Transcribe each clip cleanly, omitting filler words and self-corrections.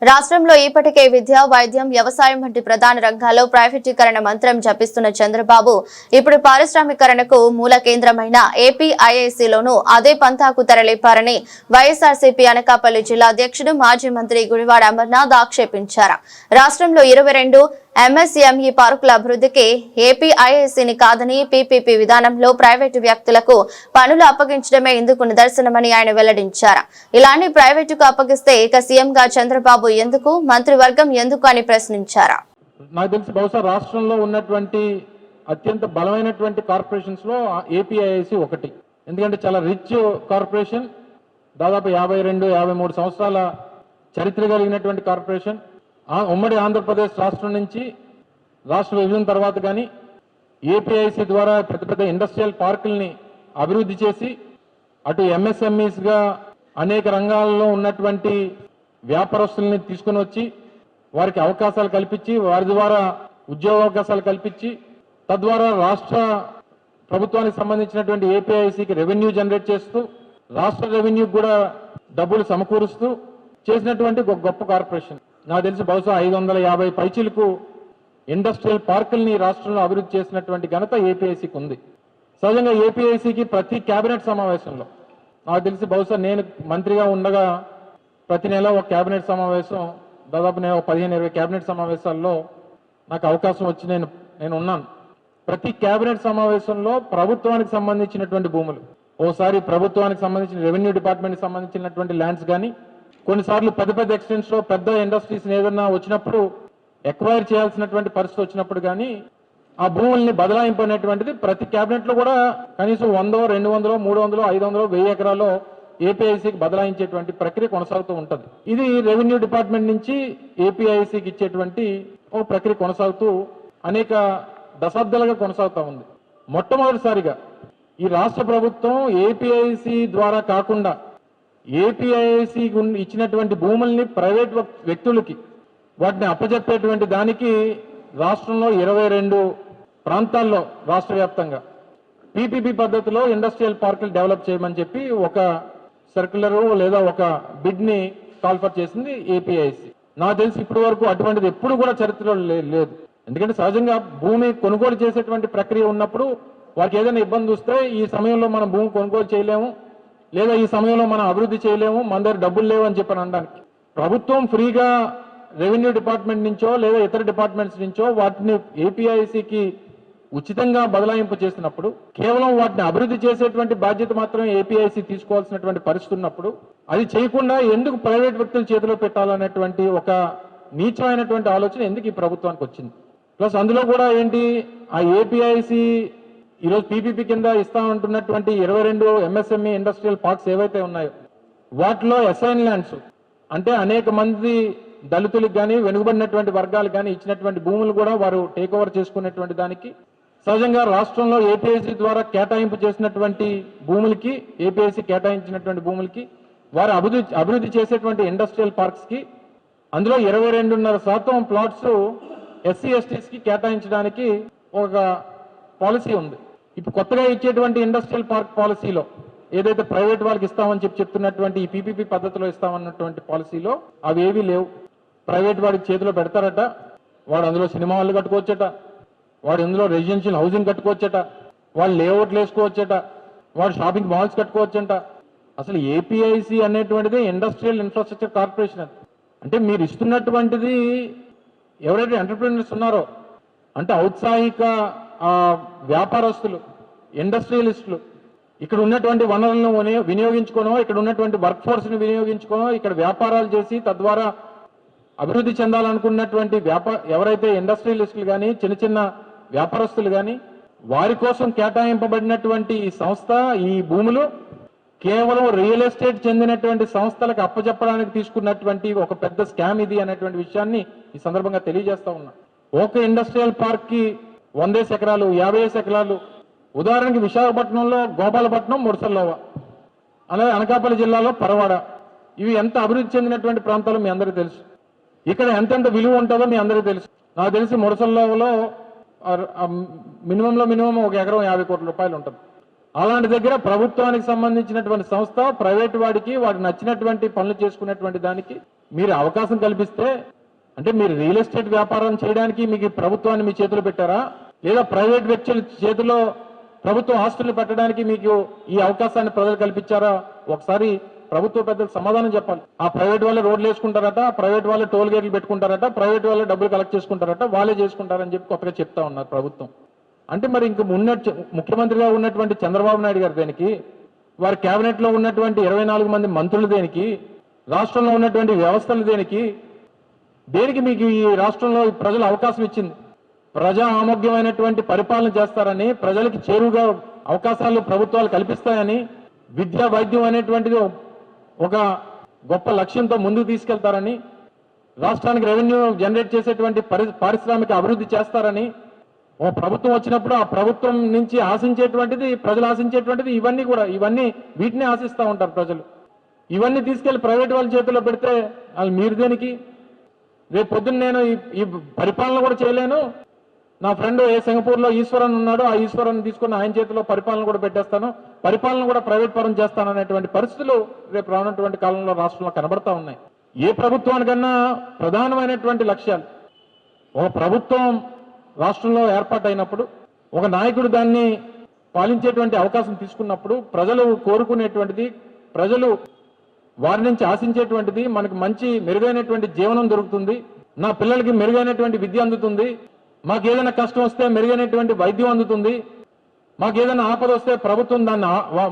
రాష్ట్రంలో ఇప్పటికే విద్య, వైద్యం, వ్యవసాయం వంటి ప్రధాన రంగాల్లో ప్రైవేటీకరణ మంత్రం జపిస్తున్న చంద్రబాబు ఇప్పుడు పారిశ్రామికరణకు మూల కేంద్రమైన ఏపీఐఐసీలోనూ అదే పంథాకు తెరలేపారని వైఎస్ఆర్సీపీ అనకాపల్లి జిల్లా అధ్యక్షుడు మాజీ మంత్రి గుడివాడ అమర్నాథ్ ఆక్షేపించారు. రాష్ట్రంలో 22 ఎంఎస్ఎంఈ పార్కుల అభివృద్ధికి ఏపీఐఐసీని కాదని పీపీపీ విధానంలో ప్రైవేటు వ్యక్తులకు పనులు అప్పగించడమే ఇందుకు నిదర్శనమని ఆయన వెల్లడించారు. ఇలాంటి ప్రైవేటుకు అప్పగిస్తే ఇక సీఎంగా చంద్రబాబు ఎందుకు, మంత్రివర్గం ఎందుకు అని ప్రశ్నించారు. నాకు తెలిసి బహుశా రాష్ట్రంలో ఉన్నటువంటి అత్యంత బలమైనటువంటి కార్పొరేషన్స్ లో ఏపీఐఐసి ఒకటి. ఎందుకంటే చాలా రిచ్ కార్పొరేషన్, దాదాపు 52-53 సంవత్సరాల చరిత్ర కలిగినటువంటి కార్పొరేషన్. ఉమ్మడి ఆంధ్రప్రదేశ్ రాష్ట్రం నుంచి రాష్ట్ర విభజన తర్వాత కానీ ఏపీఐసి ద్వారా పెద్ద పెద్ద ఇండస్ట్రియల్ పార్కుల్ని అభివృద్ధి చేసి అటు ఎంఎస్ఎంఈస్గా అనేక రంగాల్లో ఉన్నటువంటి వ్యాపారస్తుల్ని తీసుకుని వచ్చి వారికి అవకాశాలు కల్పించి వారి ద్వారా ఉద్యోగ అవకాశాలు కల్పించి తద్వారా రాష్ట్ర ప్రభుత్వానికి సంబంధించినటువంటి ఏపీఐసికి రెవెన్యూ జనరేట్ చేస్తూ రాష్ట్ర రెవెన్యూకి కూడా డబ్బులు సమకూరుస్తూ చేసినటువంటి గొప్ప కార్పొరేషన్. నాకు తెలిసి బహుశా 550 పైచీలకు ఇండస్ట్రియల్ పార్కుల్ని రాష్ట్రంలో అభివృద్ధి చేసినటువంటి ఘనత ఏపీఐసికి ఉంది. సహజంగా ఏపీఐసికి ప్రతి కేబినెట్ సమావేశంలో నాకు తెలిసి బహుశా నేను మంత్రిగా ఉండగా ప్రతి నెల ఒక కేబినెట్ సమావేశం, దాదాపు నేను 15-20 కేబినెట్ సమావేశాల్లో నాకు అవకాశం వచ్చి నేను ఉన్నాను. ప్రతి కేబినెట్ సమావేశంలో ప్రభుత్వానికి సంబంధించినటువంటి భూములు, ఓసారి ప్రభుత్వానికి సంబంధించిన రెవెన్యూ డిపార్ట్మెంట్కి సంబంధించినటువంటి ల్యాండ్స్ కానీ, కొన్నిసార్లు పెద్ద పెద్ద ఎక్స్టెంట్స్ లో పెద్ద ఇండస్ట్రీస్ ఏదన్నా వచ్చినప్పుడు ఎక్వైర్ చేయాల్సినటువంటి పరిస్థితి వచ్చినప్పుడు కానీ ఆ భూముల్ని బదలాయింపు అనేటువంటిది ప్రతి కేబినెట్ లో కూడా కనీసం 100, 200, 300, 500, 1000 ఎకరాల్లో ఏపీఐసికి బదలాయించేటువంటి ప్రక్రియ కొనసాగుతూ ఉంటుంది. ఇది రెవెన్యూ డిపార్ట్మెంట్ నుంచి ఏపీఐసికి ఇచ్చేటువంటి ఒక ప్రక్రియ కొనసాగుతూ అనేక దశాబ్దాలుగా కొనసాగుతూ ఉంది. మొట్టమొదటిసారిగా ఈ రాష్ట్ర ప్రభుత్వం ఏపీఐసి ద్వారా కాకుండా ఏపీఐసి ఇచ్చినటువంటి భూముల్ని ప్రైవేట్ వ్యక్తులకి వాటిని అప్పచెప్పేటువంటి దానికి రాష్ట్రంలో 22 ప్రాంతాల్లో రాష్ట్ర వ్యాప్తంగా పీపీపీ పద్ధతిలో ఇండస్ట్రియల్ పార్కులు డెవలప్ చేయమని చెప్పి ఒక సర్క్యులర్ లేదా ఒక బిడ్ ని కాల్ఫర్ చేసింది ఏపీఐసి. నాకు తెలిసి ఇప్పటి వరకు అటువంటిది ఎప్పుడు కూడా చరిత్రలో లేదు. ఎందుకంటే సహజంగా భూమి కొనుగోలు చేసేటువంటి ప్రక్రియ ఉన్నప్పుడు వారికి ఏదైనా ఇబ్బంది వస్తే ఈ సమయంలో మనం భూమి కొనుగోలు చేయలేము, లేదా ఈ సమయంలో మనం అభివృద్ధి చేయలేము, మన దగ్గర డబ్బులు లేవు అని చెప్పని అనడానికి ప్రభుత్వం ఫ్రీగా రెవెన్యూ డిపార్ట్మెంట్ నుంచో లేదా ఇతర డిపార్ట్మెంట్స్ నుంచో వాటిని ఏపీఐసికి ఉచితంగా బదలాయింపు చేసినప్పుడు కేవలం వాటిని అభివృద్ధి చేసేటువంటి బాధ్యత మాత్రమే ఏపీఐసి తీసుకోవాల్సినటువంటి పరిస్థితి ఉన్నప్పుడు అది చేయకుండా ఎందుకు ప్రైవేట్ వ్యక్తుల చేతిలో పెట్టాలనేటువంటి ఒక నీచమైనటువంటి ఆలోచన ఎందుకు ఈ ప్రభుత్వానికి వచ్చింది. ప్లస్ అందులో కూడా ఏంటి, ఆ ఏపీఐసి ఈరోజు పీపీపీ కింద ఇస్తామంటున్నటువంటి 22 ఎంఎస్ఎంఈ ఇండస్ట్రియల్ పార్క్స్ ఏవైతే ఉన్నాయో వాటిలో అసైన్ ల్యాండ్స్ అంటే అనేక మంది దళితులకు కానీ వెనుకబడినటువంటి వర్గాలకు కానీ ఇచ్చినటువంటి భూములు కూడా వారు టేక్ ఓవర్ చేసుకునేటువంటి దానికి సహజంగా రాష్ట్రంలో ఏపీఐసి ద్వారా కేటాయింపు చేసినటువంటి భూములకి, ఏపీఐసి కేటాయించినటువంటి భూములకి వారు అభివృద్ధి చేసేటువంటి ఇండస్ట్రియల్ పార్క్స్ కి అందులో 22.5% ప్లాట్స్ ఎస్సీ ఎస్టీస్కి కేటాయించడానికి ఒక పాలసీ ఉంది. ఇప్పుడు కొత్తగా ఇచ్చేటువంటి ఇండస్ట్రియల్ పార్క్ పాలసీలో ఏదైతే ప్రైవేట్ వాళ్ళకి ఇస్తామని చెప్తున్నటువంటి ఈ పీపీపీ పద్ధతిలో ఇస్తామన్నటువంటి పాలసీలో అవి ఏవీ లేవు. ప్రైవేట్ వాడికి చేతిలో పెడతారట, వాడు అందులో సినిమా హాళ్ళు కట్టుకోవచ్చట, వాడు ఇందులో రెసిడెన్షియల్ హౌసింగ్ కట్టుకోవచ్చట, వాళ్ళు లేఅవుట్లు వేసుకోవచ్చట, వాడు షాపింగ్ మాల్స్ కట్టుకోవచ్చంట. అసలు ఏపీఐసి అనేటువంటిది ఇండస్ట్రియల్ ఇన్ఫ్రాస్ట్రక్చర్ కార్పొరేషన్. అంటే మీరు ఇస్తున్నటువంటిది ఎవరైతే ఎంటర్ప్రీనర్స్ ఉన్నారో అంటే ఔత్సాహిక వ్యాపారస్తులు, ఇండస్ట్రియలిస్టులు ఇక్కడ ఉన్నటువంటి వనరులను వినియోగించుకోనో, ఇక్కడ ఉన్నటువంటి వర్క్ ఫోర్స్ని వినియోగించుకోనో ఇక్కడ వ్యాపారాలు చేసి తద్వారా అభివృద్ధి చెందాలనుకున్నటువంటి ఎవరైతే ఇండస్ట్రియలిస్టులు కానీ చిన్న చిన్న వ్యాపారస్తులు కానీ వారి కోసం కేటాయింపబడినటువంటి ఈ సంస్థ, ఈ భూములు కేవలం రియల్ ఎస్టేట్ చెందినటువంటి సంస్థలకు అప్పచెప్పడానికి తీసుకున్నటువంటి ఒక పెద్ద స్కామ్ ఇది అనేటువంటి విషయాన్ని ఈ సందర్భంగా తెలియజేస్తా ఉన్నా. ఒక ఇండస్ట్రియల్ పార్క్ కి 100 ఎకరాలు, 50 ఎకరాలు, ఉదాహరణకి విశాఖపట్నంలో గోపాలపట్నం, ముడసల్లోవా, అలాగే అనకాపల్లి జిల్లాలో పరవాడ, ఇవి ఎంత అభివృద్ధి చెందినటువంటి ప్రాంతాలు మీ అందరికీ తెలుసు. ఇక్కడ ఎంతెంత విలువ ఉంటుందో మీ అందరికీ తెలుసు. నాకు తెలిసి ముడసల్లోవలో మినిమం 1 ఎకరం 50 కోట్ల రూపాయలు ఉంటుంది. అలాంటి దగ్గర ప్రభుత్వానికి సంబంధించినటువంటి సంస్థ ప్రైవేట్ వాడికి నచ్చినటువంటి పనులు చేసుకునేటువంటి దానికి మీరు అవకాశం కల్పిస్తే, అంటే మీరు రియల్ ఎస్టేట్ వ్యాపారం చేయడానికి మీకు ప్రభుత్వాన్ని మీ చేతిలో పెట్టారా, లేదా ప్రైవేట్ వ్యక్తుల చేతిలో ప్రభుత్వ ఆస్తులు పెట్టడానికి మీకు ఈ అవకాశాన్ని ప్రజలు కల్పించారా? ఒకసారి ప్రభుత్వ పెద్దలు సమాధానం చెప్పాలి. ఆ ప్రైవేట్ వాళ్ళే రోడ్లు వేసుకుంటారట, ప్రైవేట్ వాళ్ళే టోల్ గేట్లు పెట్టుకుంటారట, ప్రైవేట్ వాళ్ళే డబ్బులు కలెక్ట్ చేసుకుంటారట, వాళ్ళే చేసుకుంటారని చెప్పి కొత్తగా చెప్తా ఉన్నారు ప్రభుత్వం. అంటే మరి ఇంక ముఖ్యమంత్రిగా ఉన్నటువంటి చంద్రబాబు నాయుడు గారు దేనికి, వారి కేబినెట్ లో ఉన్నటువంటి 24 మంది మంత్రులు దేనికి, రాష్ట్రంలో ఉన్నటువంటి వ్యవస్థలు దేనికి మీకు ఈ రాష్ట్రంలో ప్రజలు అవకాశం ఇచ్చింది? ప్రజా ఆమోగ్యమైనటువంటి పరిపాలన చేస్తారని, ప్రజలకు చేరువుగా అవకాశాలు ప్రభుత్వాలు కల్పిస్తాయని, విద్యా వైద్యం అనేటువంటిది ఒక గొప్ప లక్ష్యంతో ముందుకు తీసుకెళ్తారని, రాష్ట్రానికి రెవెన్యూ జనరేట్ చేసేటువంటి పారిశ్రామిక అభివృద్ధి చేస్తారని ఓ ప్రభుత్వం వచ్చినప్పుడు ఆ ప్రభుత్వం నుంచి ఆశించేటువంటిది, ప్రజలు ఆశించేటువంటిది ఇవన్నీ వీటిని ఆశిస్తూ ఉంటారు ప్రజలు. ఇవన్నీ తీసుకెళ్లి ప్రైవేట్ వాళ్ళ చేతిలో పెడితే వాళ్ళు మీరు దేనికి? రేపు పొద్దున్న నేను ఈ పరిపాలన కూడా చేయలేను, నా ఫ్రెండ్ సింగపూర్లో ఈశ్వరన్ ఉన్నాడు, ఆ ఈశ్వరన్ తీసుకుని ఆయన చేతిలో పరిపాలన కూడా పెట్టేస్తాను, పరిపాలన కూడా ప్రైవేట్ పరం చేస్తాను అనేటువంటి పరిస్థితులు రేపు రానున్నటువంటి కాలంలో రాష్ట్రంలో కనబడతా ఉన్నాయి. ఏ ప్రభుత్వానికన్నా ప్రధానమైనటువంటి లక్ష్యాలు, ఒక ప్రభుత్వం రాష్ట్రంలో ఏర్పాటైనప్పుడు ఒక నాయకుడు దాన్ని పాలించేటువంటి అవకాశం తీసుకున్నప్పుడు ప్రజలు కోరుకునేటువంటిది, ప్రజలు వారి నుంచి ఆశించేటువంటిది, మనకు మంచి మెరుగైనటువంటి జీవనం దొరుకుతుంది, నా పిల్లలకి మెరుగైనటువంటి విద్య అందుతుంది, మాకు ఏదైనా కష్టం వస్తే మెరుగైనటువంటి వైద్యం అందుతుంది, మాకు ఏదైనా ఆపద వస్తే ప్రభుత్వం దాన్ని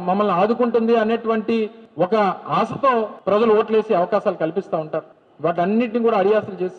మమ్మల్ని ఆదుకుంటుంది అనేటువంటి ఒక ఆశతో ప్రజలు ఓట్లేసి అవకాశాలు కల్పిస్తూ ఉంటారు. వాటన్నిటిని కూడా అడియాసలు చేసి